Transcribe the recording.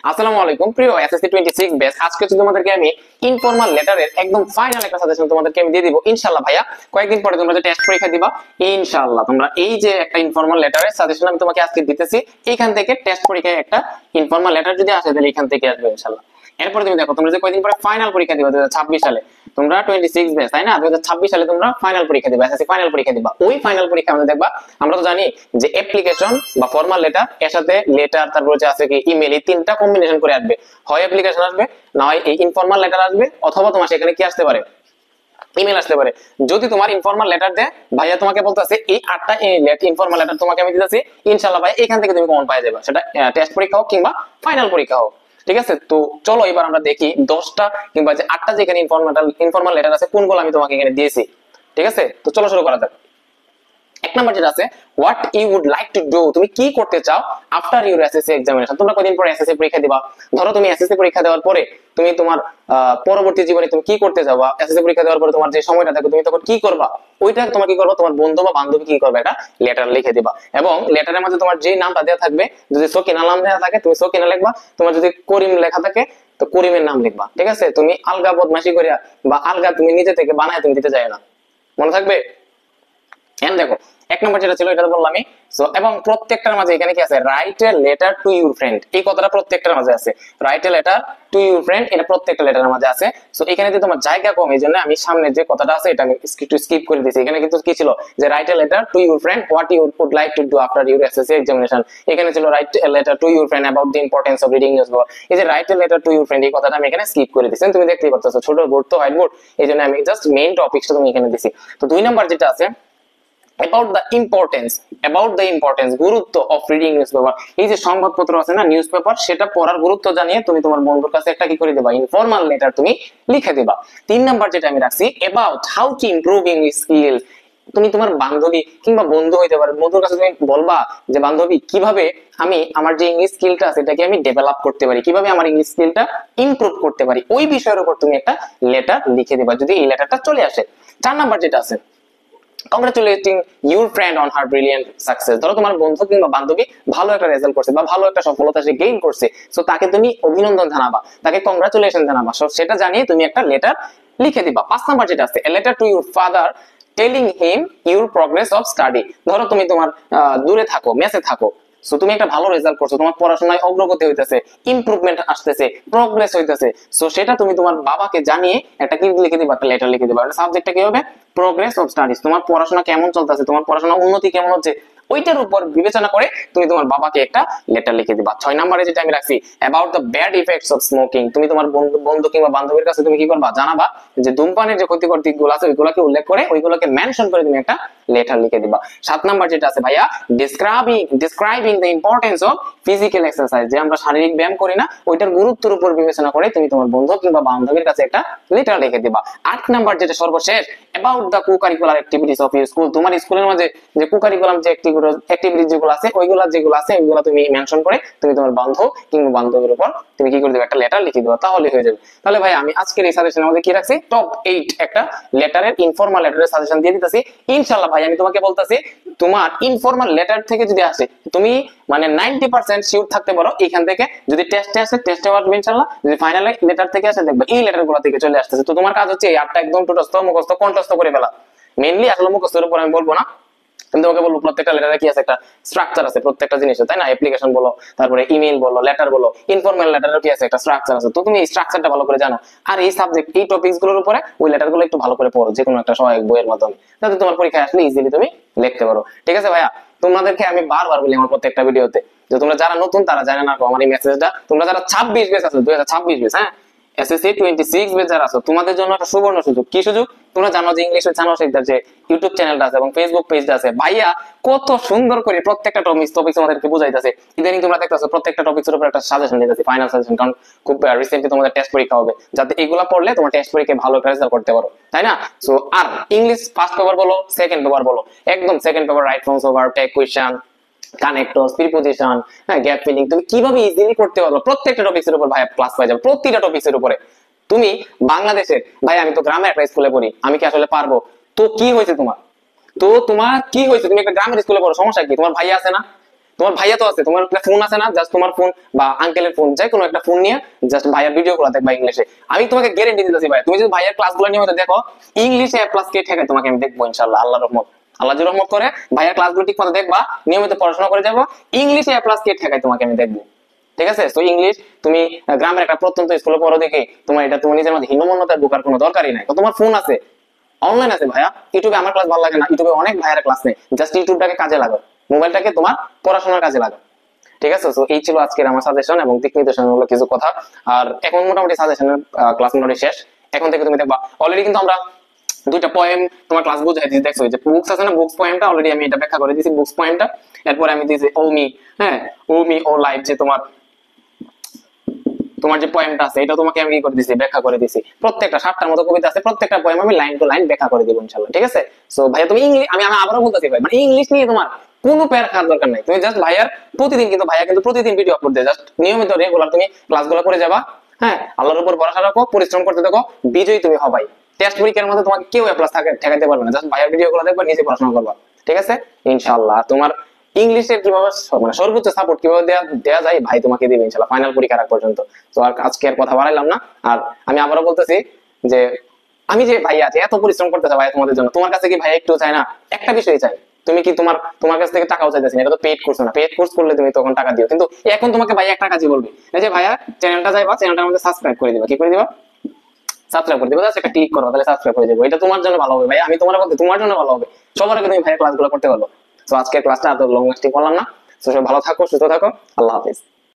আসসালামু আলাইকুম প্রিয় এসএসসি 26 ব্যাচ। আজকে তোমাদেরকে আমি ইনফরমাল লেটারের একদম ফাইনাল একটা সাজেশন তোমাদেরকে আমি দিয়ে দিব ইনশাআল্লাহ। ভাইয়া কয়েকদিন পরে তোমরা যে টেস্ট পরীক্ষা দিবা ইনশাআল্লাহ, তোমরা এই যে একটা ইনফরমাল লেটারের সাজেশন আমি তোমাকে আজকে দিতেছি, এখান থেকে টেস্ট পরীক্ষায় একটা ইনফরমাল লেটার যদি আসে তাহলে এখান থেকে আসবে ইনশাআল্লাহ। এরপর তুমি দেখো, তোমরা যে কয়েকদিন পরে ফাইনাল পরীক্ষা দিবা 2026 সালে, তোমরা 26 ব্যাচ তাই না, 2026 সালে তোমরা ফাইনাল পরীক্ষা দিবা, এসএসসি ফাইনাল পরীক্ষা দিবা। ওই ফাইনাল পরীক্ষা আমরা দেখবা, আমরা তো জানি যে অ্যাপ্লিকেশন বা ফর্মাল লেটার এর সাথে লেটার, তারপর যে আছে কি ইমেল, এই তিনটা কম্বিনেশন করে আসবে। হয় অ্যাপ্লিকেশন আসবে, না হয় এই ইনফর্মাল লেটার আসবে, অথবা তোমার সেখানে কি আসতে পারে, ইমেল আসতে পারে। যদি তোমার ইনফর্মাল লেটার দেয়, ভাইয়া তোমাকে বলতেছে এই 8টা ইনফর্মাল লেটার তোমাকে আমি দিতেছি ইনশাআল্লাহ ভাই, এখান থেকে তুমি কমন পাই যাবে, সেটা টেস্ট পরীক্ষা হোক কিংবা ফাইনাল পরীক্ষা হোক। ঠিক আছে, তো চলো এবার আমরা দেখি 10টা কিংবা যে 8টা যেখানে ইনফর্মাল লেটার আছে কোনগুলো আমি তোমাকে এখানে দিয়েছি। ঠিক আছে, তো চলো শুরু করা যাক। এক নাম্বার যেটা আছে, what you would like to do, তুমি কি করতে চাও আফটার ইউর এসএসসি এক্সামিনেশন। তোমরা কদিন পরে এসএসসি পরীক্ষা দিবা, ধরো তুমি এসএসসি পরীক্ষা দেওয়ার পরে তুমি তোমার পরবর্তী জীবনে তুমি কি করতে চাও, বা এসএসসি পরীক্ষা দেওয়ার পরে তোমার যে সময়টা থাকে তুমি তখন কি করবা, ওইটা তোমার কি করবা, তোমার বন্ধু বা বান্ধবী কি করবে, একটা লেটার লিখে দিবা। এবং লেটারের মধ্যে তোমার যে নামটা দেওয়া থাকবে, যদি সকিনা নাম দেওয়া থাকে তুমি সকিনা লিখবা, তোমার যদি করিম লেখা থাকে তো করিমের নাম লিখবা। ঠিক আছে, তুমি আলগা বদমাশি করিয়া বা আলগা তুমি নিজে থেকে বানায় তুমি দিতে চাই না, মনে থাকবে। দেখো এক নম্বর যেটা ছিল এটা তো বললামই। সো এবং প্রত্যেকটার মাঝে এখানে কি আছে, right a letter to your friend, এই কথাটা প্রত্যেকটার মাঝে আছে। Right a letter to your friend, এটা প্রত্যেকটা লেটারের মাঝে আছে। সো এখানে যে তোমার জায়গা কম, এই জন্য আমি সামনে যে কথাটা আছে এটা আমি একটু স্কিপ করে দিয়েছি। এখানে কিন্তু কি ছিল, যে write a letter to your friend what you would like to do after your SSC examination. এখানে ছিল write a letter to your friend about the importance of reading newspaper. এই যে write a letter to your friend, এই কথাটা আমি এখানে skip করে দিয়েছি, তুমি দেখতেই পাচ্ছো ছোট বোর্ড তো হোয়াইট বোর্ড, এই জন্য আমি জাস্ট মেইন টপিকটা তুমি এখানে দিছি। তো 2 নাম্বার যেটা আছে, about the importance গুরুত্ব of reading newspaper, এই যে সংবাদপত্র আছে না নিউজপেপার, সেটা পড়ার গুরুত্ব জানিয়ে তুমি তোমার বন্ধুর কাছে একটা কি করে দিবা, ইনফর্মাল লেটার তুমি লিখে দিবা। 3 নাম্বার যেটা আমি রাখছি, about how to improve English skill, তুমি তোমার বান্ধবী কিংবা বন্ধু হইতে পারে, বন্ধুর কাছে তুমি বলবা যে বান্ধবী কিভাবে আমি আমার যে ইংলিশ স্কিলটা আছে এটাকে আমি ডেভেলপ করতে পারি, কিভাবে আমার ইংলিশ স্কিলটা ইমপ্রুভ করতে পারি, ওই বিষয়ের উপর তুমি একটা লেটার লিখে দিবা যদি এই লেটারটা চলে আসে। 4 নাম্বার যেটা আছে, congratulating your friend on her brilliant success. ধরো তোমার বন্ধু কিংবা বান্ধবী ভালো একটা রেজাল্ট করছে বা ভালো একটা সফলতা সে গেইন করছে, সো তাকে তুমি অভিনন্দন জানাবা, তাকে কংগ্রাচুলেশন জানাবা, সো সেটা জানিয়ে তুমি একটা লেটার লিখে দিবা। 5 নাম্বার যেটা আছে, এ letter to your father telling him your progress of study. ধরো তুমি তোমার দূরে থাকো, মেসে থাকো, সো তুমি একটা ভালো রেজাল্ট করছো, তোমার পড়াশোনায় অগ্রগতি হইতেছে, ইমপ্রুভমেন্ট আসতেছে, প্রোগ্রেস হইতেছে, সো সেটা তুমি তোমার বাবাকে জানিয়ে একটা কি লিখে দিবা, একটা লেটার লিখে দিবা। সাবজেক্টটা কি হবে, প্রোগ্রেস অফ স্টাডিজ, তোমার পড়াশোনা কেমন চলতেছে, তোমার পড়াশোনা উন্নতি কেমন হচ্ছে, ওইটার উপর বিবেচনা করে তুমি তোমার বাবাকে একটা লেটার লিখে দিবা। 6 নম্বরে যেটা আমি রাখছি, about the bad effects of smoking, তুমি তোমার বন্ধু কিংবা বান্ধবীর কাছে তুমি কি করবা, জানাবা যে ধূমপানের যে ক্ষতিকর দিকগুলো আছে ওইগুলোকে উল্লেখ করে, ওইগুলোকে মেনশন করে তুমি একটা লেটার লিখে দিবা। 7 নাম্বার যেটা আছে ভাইয়া, describing the importance of physical exercise, যে আমরা শারীরিক ব্যায়াম করি না, ওইটার গুরুত্বের উপর বিবেচনা করে তুমি তোমার বন্ধু কিংবা বান্ধবীর কাছে একটা লেটার লিখে দিবা। 8 নাম্বার যেটা সর্বশেষ, about the co-curricular activities of your school, তোমার স্কুলের মাঝে যে কো-কারিকুলাম যে অ্যাক্টিভিটিস যেগুলো আছে যেগুলো আছে ওইগুলো তুমি মেনশন করে তুমি তোমার বন্ধু কিংবা বান্ধবীর উপর তুমি কি করে দিবে, একটা লেটার লিখে দিবা, তাহলে হয়ে যাবে। তাহলে ভাই আমি আজকের এই সাজেশনের মধ্যে কি রাখছি, টপ 8 একটা লেটারের ইনফর্মাল লেটারের সাজেশন দিয়ে দিতেছি ইনশাআল্লাহ। ভাই আমি তোমাকে বলতাছি, তোমার ইনফর্মাল লেটার থেকে যদি আসে তুমি মানে 90% শিওর থাকতে পারো এখান থেকে, যদি টেস্টে আসে টেস্টে আসবে ইনশাআল্লাহ, যদি ফাইনাল লেটার থেকে আসে দেখবে এই লেটারগুলো থেকে চলে আসতেছে। তো তোমার কাজ হচ্ছে এই 8টা একদম মুখস্থ কণ্ঠস্থ করে ফেলা। মেইনলি আসলে মুখস্থের উপর আমি বলবো না, আমি তোমাকে বলবো প্রত্যেকটা লেটারে কি আছে, একটা স্ট্রাকচার আছে প্রত্যেকটা জিনিসে, তাই না? অ্যাপ্লিকেশন বলো, তারপরে ইমেল বলো, লেটার বলো, ইনফর্মাল লেটারের কি আছে, একটা স্ট্রাকচার আছে। তো তুমি এই স্ট্রাকচারটা ভালো করে জানো, আর এই সাবজেক্ট এই টপিকস গুলোর উপরে ওই লেটারগুলো একটু ভালো করে পড়ো, যে কোনো একটা সহায়ক বইয়ের মাধ্যমে, যাতে তোমার পরীক্ষায় আসলে ইজিলি তুমি লিখতে পারো। ঠিক আছে ভাইয়া, তোমাদেরকে আমি বারবার বলি আমার প্রত্যেকটা ভিডিওতে যে তোমরা যারা নতুন তারা জানে না আমার এই মেসেজটা, তোমরা যারা 26 বেচ আছে 2026 বেচ, হ্যাঁ এসএসসি 26 বেচ যারা আছো, তোমাদের জন্য একটা সুবর্ণ সুযোগ। কি সুযোগ? তোমরা জানো যে ইংলিশ জানো সেটার যে ইউটিউব চ্যানেলটা আছে এবং ফেসবুক পেজটা আছে, ভাইয়া কত সুন্দর করে প্রত্যেকটা টপিক তোমাদেরকে বুঝাইতেছে। ইদানিং তোমরা দেখতেছো প্রত্যেকটা টপিকের উপর একটা সাজেশন দিতেছে, ফাইনাল সাজেশন, কারণ খুব রিসেন্টলি তোমাদের টেস্ট পরীক্ষা হবে, যাতে এগুলা পড়লে তোমার টেস্ট পরীক্ষায় ভালো একটা রেজাল্ট করতে পারো, তাই না? সো আর ইংলিশ ফার্স্ট পেপার বলো, সেকেন্ড পেপার বলো, একদম second paper right forms over, tag question, connectors, prepositions, হ্যাঁ গ্যাপ ফিলিং, তুমি কিভাবে ইজিলি করতে পারো প্রত্যেকটা টপিকের উপর ভাই ক্লাস পাই যাবে, প্রতিটা টপিকের উপরে। তুমি বাংলাদেশের, ভাই আমি তো গ্রামের একটা স্কুলে পড়ি, আমি কি আসলে পারবো? তো কি হয়েছে তোমার, তো তোমার কি হয়েছে, তুমি একটা গ্রামের স্কুলে পড়ো, সমস্যা কি? তোমার ভাই আছে না, তোমার ভাইয়া তো আছে, তোমার একটা ফোন আছে না, জাস্ট তোমার ফোন বা আঙ্কেলের ফোন, যে কোনো একটা ফোন নিয়ে জাস্ট ভাইয়ার ভিডিও গুলো দেখবা ইংলিশে। আমি তোমাকে গ্যারান্টি দিতেছি ভাই, তুমি যদি ভাইয়ার ক্লাসগুলো নিয়মিত দেখো, ইংলিশে এ প্লাস কে ঠেকায় তোমাকে আমি দেখবো ইনশাআল্লাহ, আল্লাহর রহমত। আল্লাহ যদি রহমত করে ভাইয়ার ক্লাসগুলো ঠিক মতো দেখবা, নিয়মিত পড়াশোনা করে যাবো, ইংলিশে এ প্লাস কে ঠেকায় তোমাকে আমি দেখবো। ঠিক আছে? তো ইংলিশ তুমি গ্রামের একটা প্রত্যন্ত স্কুলে পড়ো দেখে তোমার এটা তোমার নিজের মধ্যে হীনমন্যতায় ঢোকার কোনো দরকারই নাই। তো তোমার ফোন আছে, অনলাইন আছে ভাইয়া, ইউটিউবে আমার ক্লাস ভালো লাগে না, ইউটিউবে অনেক ভাইয়ার ক্লাস নেই, জাস্ট ইউটিউবটাকে কাজে লাগাও, মোবাইলটাকে তোমার পড়াশোনার কাজে লাগাও। ঠিক আছে? তো এই ছিল আজকের আমার সাজেশন এবং দিক নির্দেশনা হলো কিছু কথা। আর এখন মোটামুটি সাজেশনের ক্লাস মোটামুটি শেষ। এখন থেকে তুমি দেখবা অলরেডি কিন্তু আমরা দুইটা পয়েম তোমার ক্লাস বুঝাই দিয়েছি, দেখছো যে বুকস আছে না, বুকস পয়েমটা অলরেডি আমি এটা ব্যাখ্যা করে দিয়েছি, বুকস পয়েমটা। এরপরে আমি দিয়েছি ও মি, হ্যাঁ ও মি ও লাইফ, যে তোমার তোমার যে পয়েমটা আছে এটা তোমাকে আমি কি করে দিয়েছি, ব্যাখ্যা করে দিয়েছি। প্রত্যেকটা 7টার মতো কবিতা আছে, প্রত্যেকটা পয়েম আমি লাইন টু লাইন ব্যাখ্যা করে দিব ইনশাআল্লাহ। ঠিক আছে? সো ভাইয়া তুমি ইংলিশ, আমি আবারও বলতেছি ভাই, মানে ইংলিশ নিয়ে তোমার কোনো প্যারা খাওয়ার দরকার নাই, তুমি জাস্ট ভাইয়ার প্রতিদিন, কিন্তু ভাইয়া কিন্তু প্রতিদিন ভিডিও আপলোড দেয়, জাস্ট নিয়মিত রেগুলার তুমি ক্লাসগুলো করে যাবা। হ্যাঁ, আল্লাহর উপর ভরসা রাখো, পরিশ্রম করতে থাকো, বিজয়ী তুমি হবাই। টেস্ট পরীক্ষার মধ্যে তোমাকে কেউ এ প্লাস ঠেকাইতে পারবে না, জাস্ট ভাইয়ার ভিডিওগুলো দেখবা, নিজে পড়াশোনা করবা। ঠিক আছে? ইনশাআল্লাহ তোমার ইংলিশের কিভাবে মানে সর্বোচ্চ সাপোর্ট কিভাবে দেয়া যায় ভাই তোমাকে দিবে ইনশাআল্লাহ, ফাইনাল পরীক্ষার আগ পর্যন্ত। তো আর আজকে আর কথা বাড়াইলাম না। আর আমি আবারও বলতেছি যে আমি যে ভাই আছে এত পরিশ্রম করতেছে ভাই তোমাদের জন্য, তোমার কাছে কি ভাই একটু চাই না? একটা বিষয় চাই, তুমি কি তোমার কাছ থেকে টাকাও চাইতেছি না, এটা তো পেইড কোর্স না, পেইড কোর্স করলে তুমি তখন টাকা দিও, কিন্তু এখন তোমাকে ভাই একটা কাজই বলবে, এই যে ভাইয়া চ্যানেলটা যাইবা, চ্যানেলটার মধ্যে সাবস্ক্রাইব করে দিবা। কি করে দিবা? সাবস্ক্রাইব করে দিবা, জাস্ট একটা ক্লিক করো, তাহলে সাবস্ক্রাইব করে দেবো। এটা তোমার জন্য ভালো হবে ভাই, আমি তোমার বলতে তোমার জন্য ভালো হবে, সবার আগে তুমি ভাইয়ের ক্লাসগুলো করতে পারবো। তো আজকের ক্লাসটা এত লং লাস্টিং করলাম না। তো সবাই ভালো থাকো, সুস্থ থাকো, আল্লাহ হাফেজ।